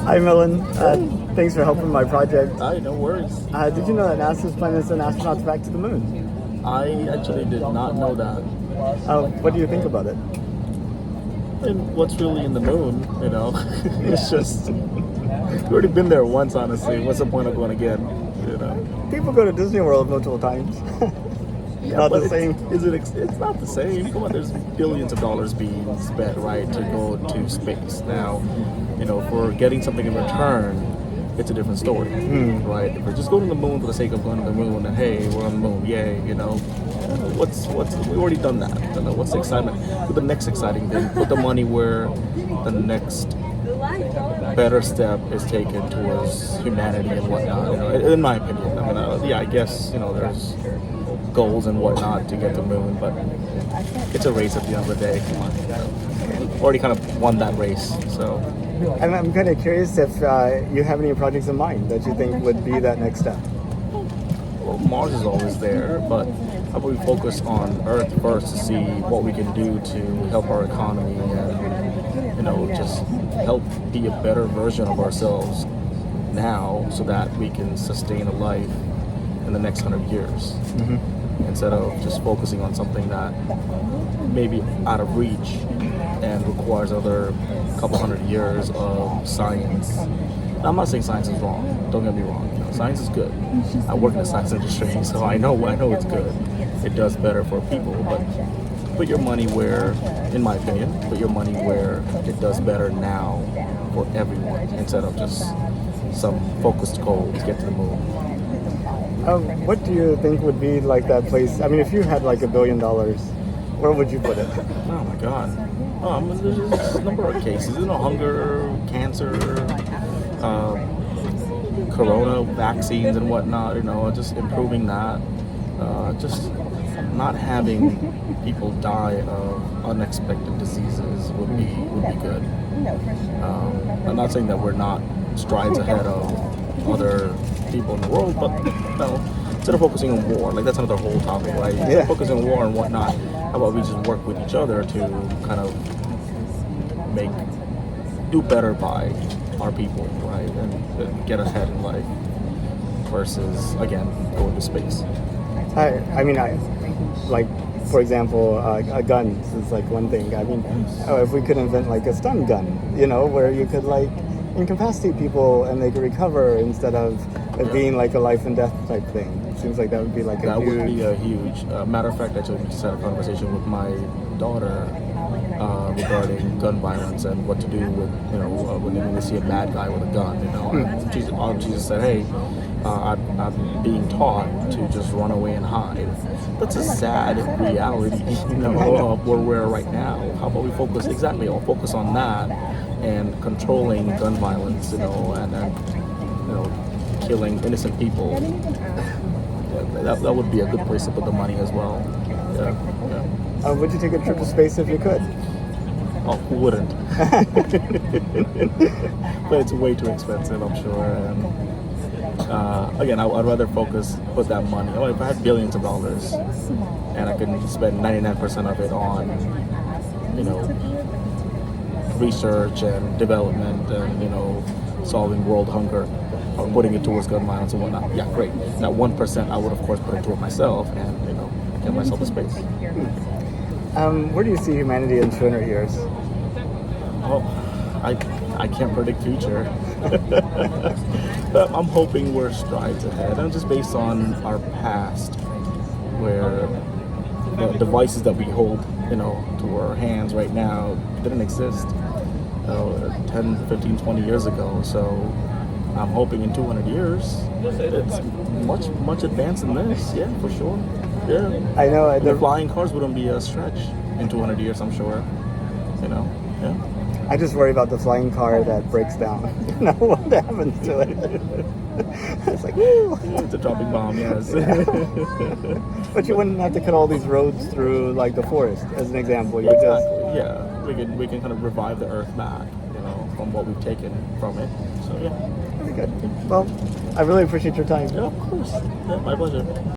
Hi, Milan. Thanks for helping my project. Hi, no worries. Did you know that NASA's planning to send astronauts back to the moon? I actually did not know that. What do you think about it? And what's really in the moon, it's just, we've already been there once, honestly. What's the point of going again, People go to Disney World multiple times. Yeah, Not but the same. It's not the same. Come on, there's billions of dollars being spent, right, to go to space. Now, for getting something in return, it's a different story, right? If we're just going to the moon for the sake of going to the moon and hey, we're on the moon, yay, we've already done that. What's the excitement? Put the next exciting thing. Put the money where the next better step is taken towards humanity and whatnot. In my opinion, I guess there's goals and whatnot to get to the moon, but it's a race at the end of the day. Come on, already kind of won that race, so. I'm kind of curious if you have any projects in mind that you think would be that next step. Well, Mars is always there, but how about we focus on Earth first to see what we can do to help our economy and, just help be a better version of ourselves now so that we can sustain a life in the next 100 years. Instead of just focusing on something that may be out of reach and requires another couple hundred years of science. Now, I'm not saying science is wrong. Don't get me wrong. Science is good. I work in the science industry, so I know it's good. It does better for people, but put your money where, in my opinion, put your money where it does better now for everyone instead of just some focused goal to get to the moon. What do you think would be like that place? I mean, if you had like $1 billion, where would you put it? Oh my God. There's a number of cases. Hunger, cancer, corona vaccines and whatnot, just improving that. Just not having people die of unexpected diseases would be good. I'm not saying that we're not strides ahead of other people in the world, but instead of focusing on war, like that's another whole topic, right? Instead of focusing on war and whatnot, how about we just work with each other to kind of do better by our people, right? And get ahead in life versus, again, going to space. For example, a gun is like one thing. I mean, if we could invent like a stun gun, where you could like incapacitate people and they could recover instead of it being like a life and death type thing. It seems like that would be like that would be a huge. Matter of fact, actually, we just had a conversation with my daughter regarding gun violence and what to do with when we see a bad guy with a gun. And she just said, "Hey, I'm being taught to just run away and hide." That's a sad reality, of where we're right now. How about we focus on that and controlling gun violence, and killing innocent people. That would be a good place to put the money as well. Yeah. Would you take a trip to space if you could? Oh, who wouldn't? But it's way too expensive, I'm sure. And again, I'd rather put that money. If I had billions of dollars and I could spend 99% of it on, research and development and, solving world hunger, or putting it towards gun violence and whatnot. Yeah, great. That 1% I would of course put into it myself and get myself to space. Where do you see humanity in 200 years? Oh, I can't predict future. But I'm hoping we're strides ahead, and just based on our past, where the devices that we hold, to our hands right now didn't exist 10, 15, 20 years ago. So I'm hoping in 200 years it's much advanced than this. Yeah, for sure. Yeah. I know. The flying cars wouldn't be a stretch in 200 years, I'm sure. Yeah. I just worry about the flying car that breaks down. What happens to it? It's like, woo! It's a dropping bomb, yes. But you wouldn't have to cut all these roads through like the forest, as an example. You we can kind of revive the earth back, from what we've taken from it. So yeah. Very good. Well, I really appreciate your time. Yeah, of course. Yeah, my pleasure.